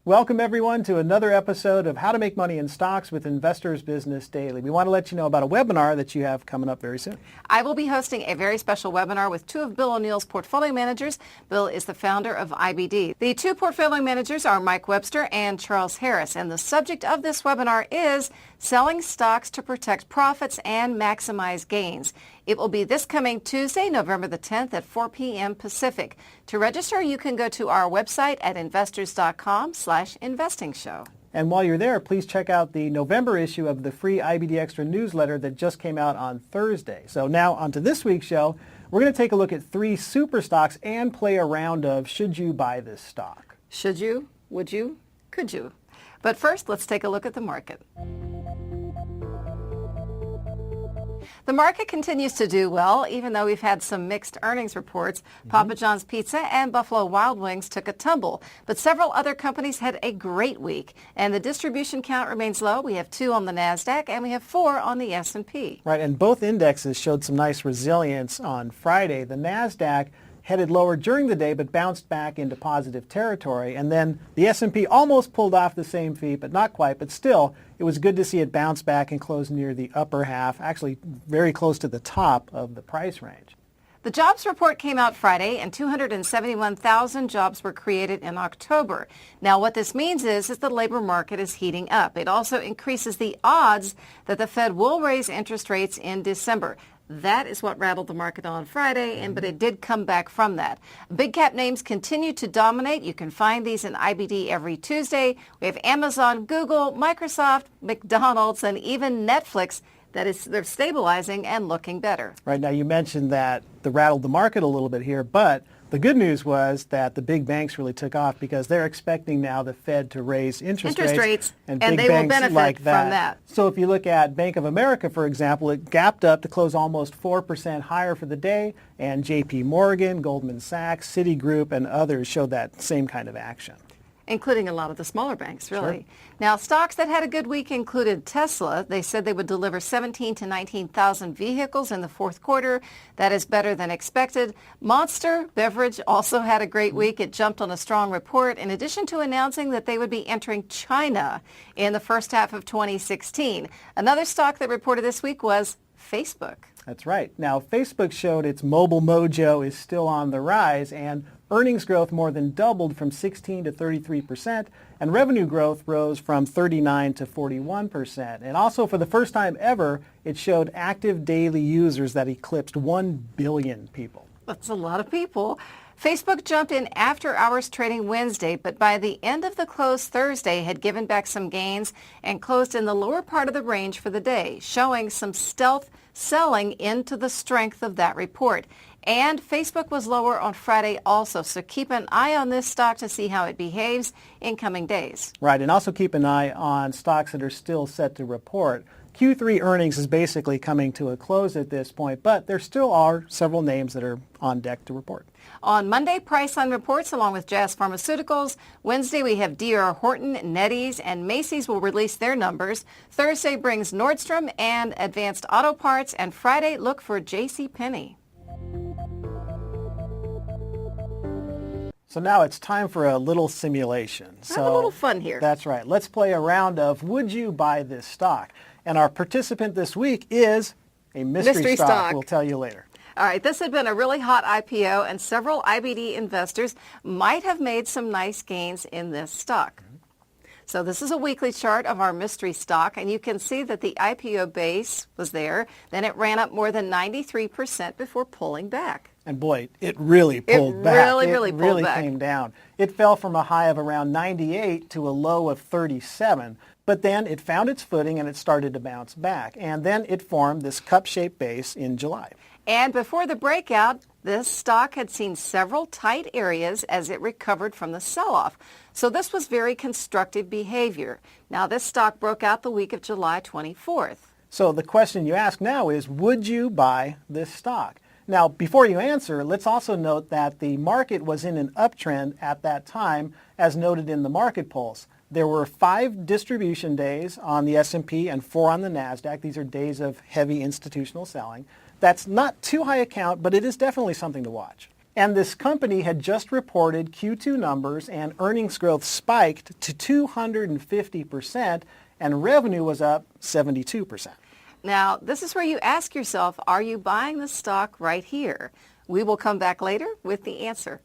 Welcome everyone to another episode of How to Make Money in Stocks with Investors Business Daily. We want to let you know about a webinar that you have coming up very soon. I will be hosting a very special webinar with two of Bill O'Neill's portfolio managers. Bill is the founder of IBD. The two portfolio managers are Mike Webster and Charles Harris, and the subject of this webinar is selling stocks to protect profits and maximize gains. It will be this coming Tuesday, November the 10th at 4 p.m. Pacific. To register, you can go to our website at investors.com/investing show. And while you're there, please check out the November issue of the free IBD Extra newsletter that just came out on Thursday. So now onto this week's show. We're going to take a look at three super stocks and play a round of should you buy this stock? Should you? Would you? Could you? But first, let's take a look at the market. The market continues to do well, even though we've had some mixed earnings reports. Papa John's Pizza and Buffalo Wild Wings took a tumble, but several other companies had a great week, and the distribution count remains low. We have 2 on the NASDAQ, and we have 4 on the S&P. Right, and both indexes showed some nice resilience on Friday. The NASDAQ headed lower during the day but bounced back into positive territory. And then the S&P almost pulled off the same feat, but not quite. But still, it was good to see it bounce back and close near the upper half, actually very close to the top of the price range. The jobs report came out Friday, and 271,000 jobs were created in October. Now, what this means is the labor market is heating up. It also increases the odds that the Fed will raise interest rates in December. That is what rattled the market on Friday, but it did come back from that. Big cap names continue to dominate. You can find these in IBD every Tuesday. We have Amazon, Google, Microsoft, McDonald's, and even Netflix. They're stabilizing and looking better. Right, now you mentioned that the rattled the market a little bit here, but the good news was that the big banks really took off because they're expecting now the Fed to raise interest rates and big they will banks benefit like from that. So if you look at Bank of America, for example, it gapped up to close almost 4% higher for the day, and JP Morgan, Goldman Sachs, Citigroup, and others showed that same kind of action. Including a lot of the smaller banks, really. Sure. Now, stocks that had a good week included Tesla. They said they would deliver 17,000 to 19,000 vehicles in the fourth quarter. That is better than expected. Monster Beverage also had a great week. It jumped on a strong report, in addition to announcing that they would be entering China in the first half of 2016. Another stock that reported this week was Facebook. That's right. Now, Facebook showed its mobile mojo is still on the rise, and earnings growth more than doubled from 16 to 33%, and revenue growth rose from 39 to 41%. And also, for the first time ever, it showed active daily users that eclipsed 1 billion people. That's a lot of people. Facebook jumped in after-hours trading Wednesday, but by the end of the close Thursday had given back some gains and closed in the lower part of the range for the day, showing some stealth selling into the strength of that report. And Facebook was lower on Friday also, so keep an eye on this stock to see how it behaves in coming days. Right, and also keep an eye on stocks that are still set to report. Q3 earnings is basically coming to a close at this point, but there still are several names that are on deck to report. On Monday, Priceline reports along with Jazz Pharmaceuticals. Wednesday, we have D.R. Horton, NetEase, and Macy's will release their numbers. Thursday brings Nordstrom and Advanced Auto Parts, and Friday, look for JCPenney. So now it's time for a little simulation. Have a little fun here. That's right. Let's play a round of would you buy this stock? And our participant this week is a mystery stock. We'll tell you later. All right, this had been a really hot IPO, and several IBD investors might have made some nice gains in this stock. So this is a weekly chart of our mystery stock, and you can see that the IPO base was there. Then it ran up more than 93% before pulling back. And boy, it really pulled back. It really came down. It fell from a high of around 98 to a low of 37. But then it found its footing and it started to bounce back. And then it formed this cup-shaped base in July. And before the breakout, this stock had seen several tight areas as it recovered from the sell-off. So this was very constructive behavior. Now this stock broke out the week of July 24th. So the question you ask now is, would you buy this stock? Now, before you answer, let's also note that the market was in an uptrend at that time, as noted in the market pulse. There were 5 distribution days on the S&P and 4 on the NASDAQ. These are days of heavy institutional selling. That's not too high a count, but it is definitely something to watch. And this company had just reported Q2 numbers, and earnings growth spiked to 250%, and revenue was up 72%. Now, this is where you ask yourself, are you buying the stock right here? We will come back later with the answer.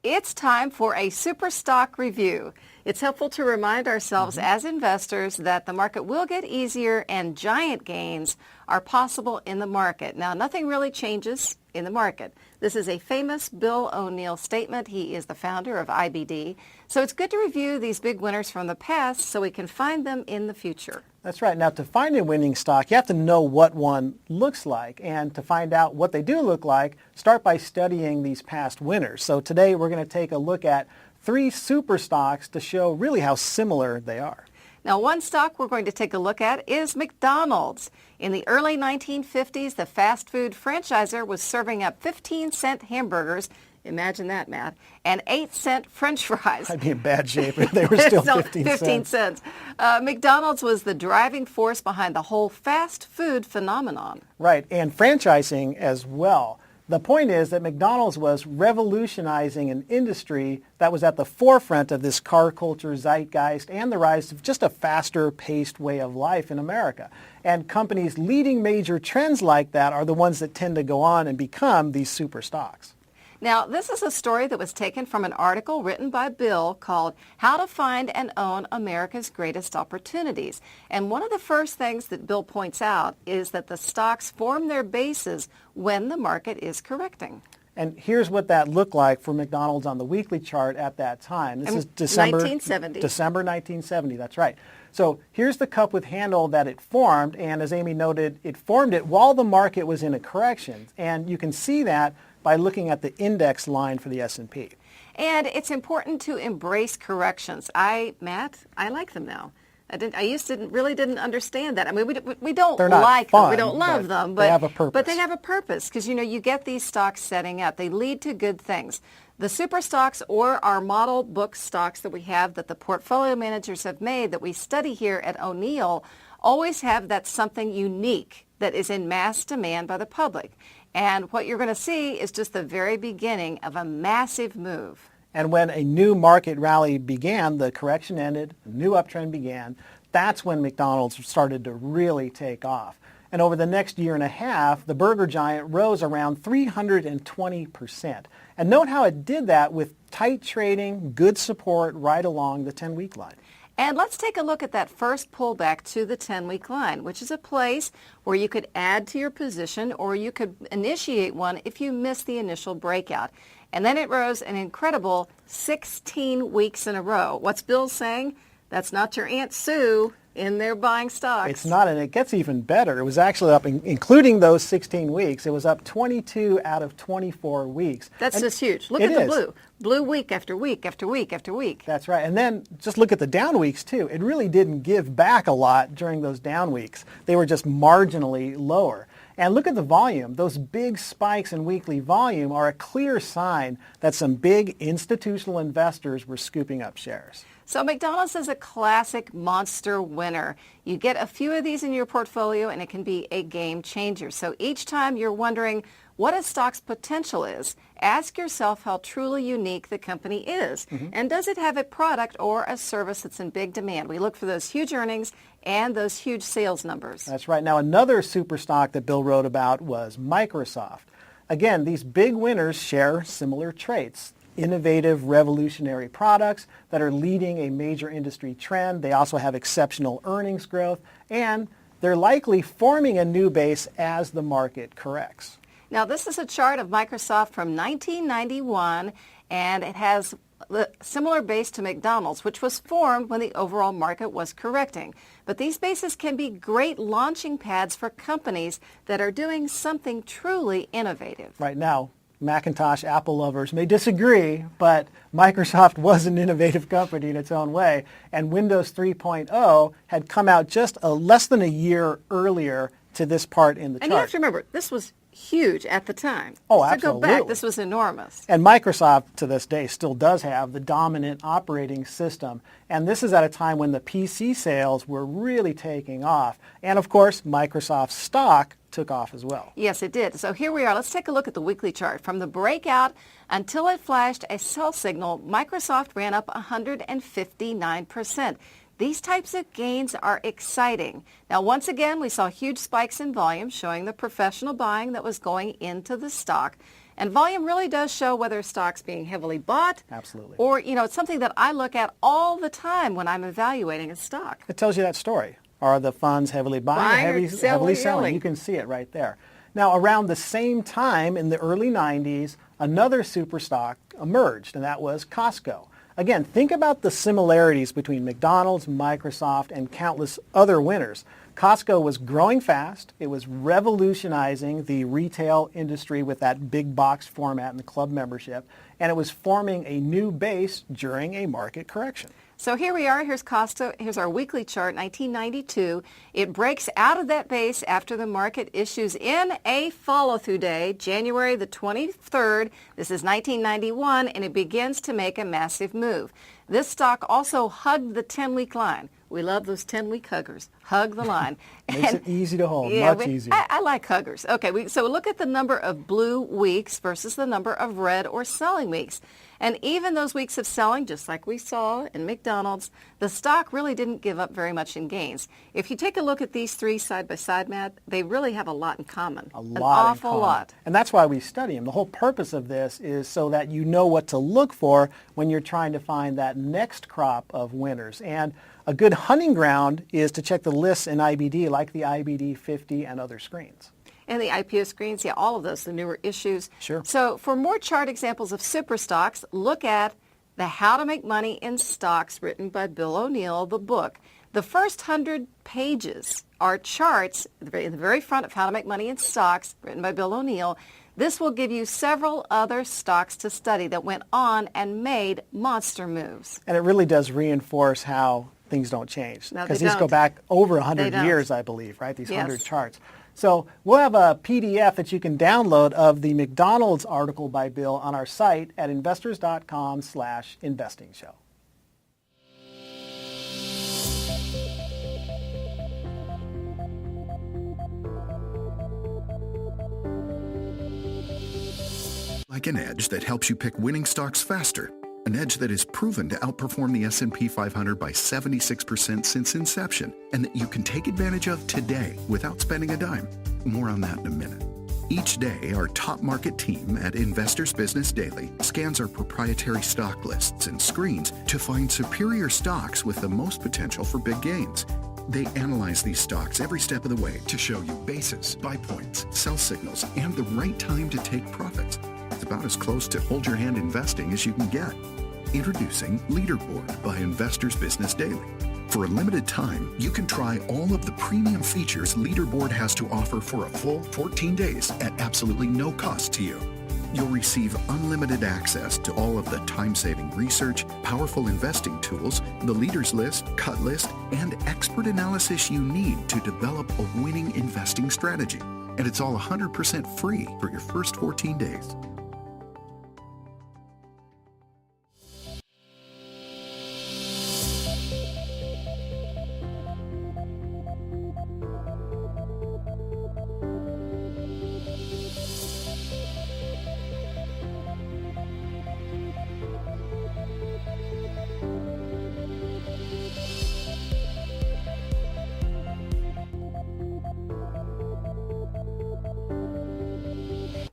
It's time for a super stock review. It's helpful to remind ourselves as investors that the market will get easier and giant gains are possible in the market. Now, nothing really changes in the market. This is a famous Bill O'Neill statement. He is the founder of IBD. So it's good to review these big winners from the past so we can find them in the future. That's right. Now, to find a winning stock, you have to know what one looks like. And to find out what they do look like, start by studying these past winners. So today we're going to take a look at 3 super stocks to show really how similar they are. Now, one stock we're going to take a look at is McDonald's. In the early 1950s, the fast food franchisor was serving up 15-cent hamburgers. Imagine that, Matt. And 8-cent French fries. I'd be in bad shape if they were still 15 cents. McDonald's was the driving force behind the whole fast food phenomenon. Right, and franchising as well. The point is that McDonald's was revolutionizing an industry that was at the forefront of this car culture zeitgeist and the rise of just a faster-paced way of life in America. And companies leading major trends like that are the ones that tend to go on and become these super stocks. Now, this is a story that was taken from an article written by Bill called How to Find and Own America's Greatest Opportunities. And one of the first things that Bill points out is that the stocks form their bases when the market is correcting. And here's what that looked like for McDonald's on the weekly chart at that time. This is December 1970, that's right. So here's the cup with handle that it formed, and as Amy noted, it formed it while the market was in a correction. And you can see that by looking at the index line for the S&P. And it's important to embrace corrections. Matt, I like them now. I used to really didn't understand that. I mean, we don't like them, we don't love them, but they have a purpose. But they have a purpose because, you get these stocks setting up. They lead to good things. The super stocks or our model book stocks that we have that the portfolio managers have made that we study here at O'Neill always have that something unique that is in mass demand by the public. And what you're going to see is just the very beginning of a massive move. And when a new market rally began, the correction ended, a new uptrend began, that's when McDonald's started to really take off. And over the next year and a half, the burger giant rose around 320%. And note how it did that with tight trading, good support right along the 10-week line. And let's take a look at that first pullback to the 10-week line, which is a place where you could add to your position or you could initiate one if you missed the initial breakout. And then it rose an incredible 16 weeks in a row. What's Bill saying? That's not your Aunt Sue in there buying stocks. It's not, and it gets even better. It was actually up, including those 16 weeks, it was up 22 out of 24 weeks. That's just huge. Look at the blue. Blue week after week after week after week. That's right. And then just look at the down weeks, too. It really didn't give back a lot during those down weeks. They were just marginally lower. And look at the volume. Those big spikes in weekly volume are a clear sign that some big institutional investors were scooping up shares. So McDonald's is a classic monster winner. You get a few of these in your portfolio and it can be a game changer. So each time you're wondering what a stock's potential is, ask yourself how truly unique the company is. And does it have a product or a service that's in big demand? We look for those huge earnings and those huge sales numbers. That's right. Now another super stock that Bill wrote about was Microsoft. Again, these big winners share similar traits. Innovative, revolutionary products that are leading a major industry trend. They also have exceptional earnings growth, and they're likely forming a new base as the market corrects. Now, this is a chart of Microsoft from 1991, and it has a similar base to McDonald's, which was formed when the overall market was correcting. But these bases can be great launching pads for companies that are doing something truly innovative. Right now, Macintosh Apple lovers may disagree, but Microsoft was an innovative company in its own way, and Windows 3.0 had come out just less than a year earlier to this part in the chart. And you have to remember, this was huge at the time. Oh, So go back, absolutely. this was enormous. And Microsoft, to this day, still does have the dominant operating system. And this is at a time when the PC sales were really taking off. And of course, Microsoft's stock took off as well. Yes, it did. So here we are. Let's take a look at the weekly chart. From the breakout until it flashed a sell signal, Microsoft ran up 159%. These types of gains are exciting. Now, once again, we saw huge spikes in volume, showing the professional buying that was going into the stock. And volume really does show whether a stock's being heavily bought. Absolutely. Or, it's something that I look at all the time when I'm evaluating a stock. It tells you that story. Are the funds heavily buying Buying or or heavily selling? selling? You can see it right there. Now, around the same time in the early 90s, another super stock emerged, and that was Costco. Again, think about the similarities between McDonald's, Microsoft, and countless other winners. Costco was growing fast. It was revolutionizing the retail industry with that big box format and the club membership, and it was forming a new base during a market correction. So here we are. Here's Costco. Here's our weekly chart, 1992. It breaks out of that base after the market issues in a follow-through day, January the 23rd. This is 1991, and it begins to make a massive move. This stock also hugged the 10-week line. We love those 10-week huggers. Hug the line. Makes it easy to hold, Yeah, much easier. I like huggers. Okay, so look at the number of blue weeks versus the number of red or selling weeks. And even those weeks of selling, just like we saw in McDonald's, the stock really didn't give up very much in gains. If you take a look at these three side by side, Matt, they really have a lot in common. An awful lot. And that's why we study them. The whole purpose of this is so that you know what to look for when you're trying to find that next crop of winners. And a good hunting ground is to check the lists in IBD, like the IBD 50 and other screens. And the IPO screens, yeah, all of those, the newer issues. Sure. So for more chart examples of super stocks, look at the How to Make Money in Stocks written by Bill O'Neill, the book. The first 100 pages are charts in the very front of How to Make Money in Stocks written by Bill O'Neill. This will give you several other stocks to study that went on and made monster moves. And it really does reinforce how things don't change. No, Because they these go don't. back over They 100 don't. years, I believe, right? These 100 Yes. charts. So we'll have a PDF that you can download of the McDonald's article by Bill on our site at investors.com/investing show. Like an edge that helps you pick winning stocks faster. An edge that is proven to outperform the S&P 500 by 76% since inception, and that you can take advantage of today without spending a dime. More on that in a minute. Each day, our top market team at Investors Business Daily scans our proprietary stock lists and screens to find superior stocks with the most potential for big gains. They analyze these stocks every step of the way to show you basis, buy points, sell signals, and the right time to take profits. It's about as close to hold your hand investing as you can get. Introducing Leaderboard by Investors Business Daily. For a limited time, you can try all of the premium features Leaderboard has to offer for a full 14 days at absolutely no cost to you. You'll receive unlimited access to all of the time-saving research, powerful investing tools, the leaders list, cut list, and expert analysis you need to develop a winning investing strategy. And it's all 100% free for your first 14 days.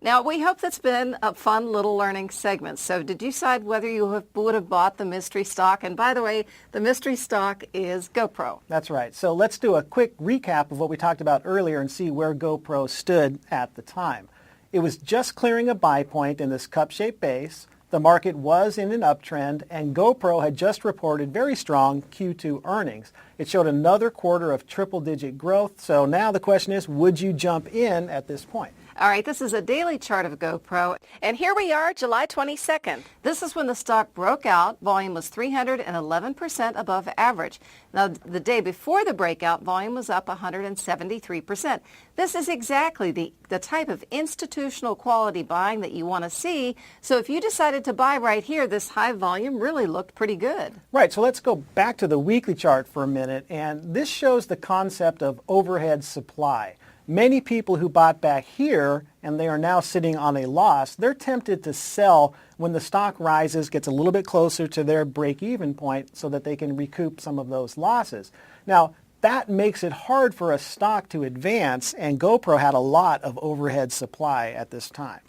Now, we hope that's been a fun little learning segment. So did you decide whether you would have bought the mystery stock? And by the way, the mystery stock is GoPro. That's right. So let's do a quick recap of what we talked about earlier and see where GoPro stood at the time. It was just clearing a buy point in this cup-shaped base. The market was in an uptrend, and GoPro had just reported very strong Q2 earnings. It showed another quarter of triple-digit growth. So now the question is, would you jump in at this point? All right, this is a daily chart of GoPro, and here we are, July 22nd. This is when the stock broke out. Volume was 311% above average. Now, the day before the breakout, volume was up 173%. This is exactly the type of institutional quality buying that you want to see. So if you decided to buy right here, this high volume really looked pretty good. Right, so let's go back to the weekly chart for a minute, and this shows the concept of overhead supply. Many people who bought back here and they are now sitting on a loss, they're tempted to sell when the stock rises, gets a little bit closer to their break-even point so that they can recoup some of those losses. Now, that makes it hard for a stock to advance, and GoPro had a lot of overhead supply at this time.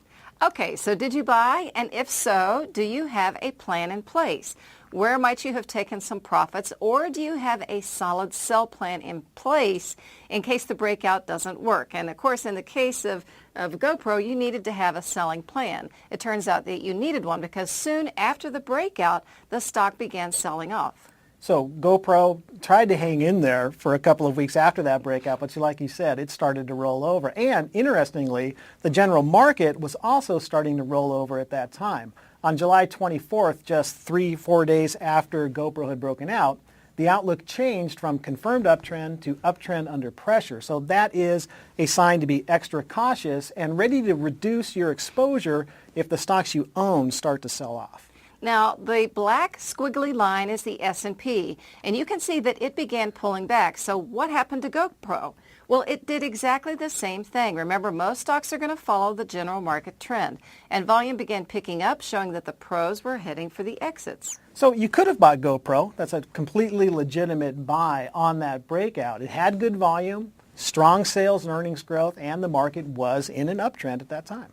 Okay, so did you buy? And if so, do you have a plan in place? Where might you have taken some profits, or do you have a solid sell plan in place in case the breakout doesn't work? And of course, in the case of GoPro, you needed to have a selling plan. It turns out that you needed one because soon after the breakout, the stock began selling off. So GoPro tried to hang in there for a couple of weeks after that breakout, but like you said, it started to roll over. And interestingly, the general market was also starting to roll over at that time. On July 24th, just 3-4 days after GoPro had broken out, the outlook changed from confirmed uptrend to uptrend under pressure. So that is a sign to be extra cautious and ready to reduce your exposure if the stocks you own start to sell off. Now, the black squiggly line is the S&P, and you can see that it began pulling back. So what happened to GoPro? Well, it did exactly the same thing. Remember, most stocks are going to follow the general market trend, and volume began picking up, showing that the pros were heading for the exits. So you could have bought GoPro. That's a completely legitimate buy on that breakout. It had good volume, strong sales and earnings growth, and the market was in an uptrend at that time.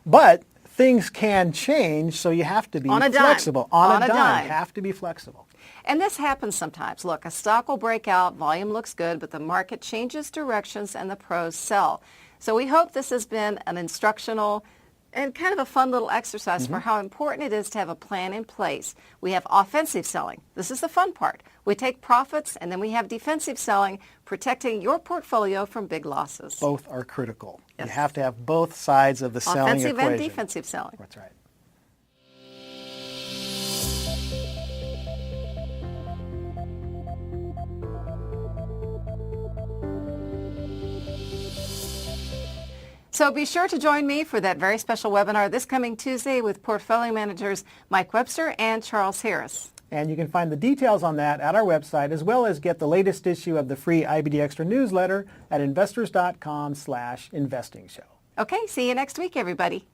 But things can change, so you have to be flexible. On a dime. You have to be flexible. And this happens sometimes. Look, a stock will break out, volume looks good, but the market changes directions and the pros sell. So we hope this has been an instructional and kind of a fun little exercise for how important it is to have a plan in place. We have offensive selling. This is the fun part. We take profits, and then we have defensive selling, protecting your portfolio from big losses. Both are critical. Yes. You have to have both sides of the selling equation. Offensive and defensive selling. That's right. So be sure to join me for that very special webinar this coming Tuesday with portfolio managers Mike Webster and Charles Harris. And you can find the details on that at our website, as well as get the latest issue of the free IBD Extra newsletter at investors.com/investingshow. Okay, see you next week, everybody.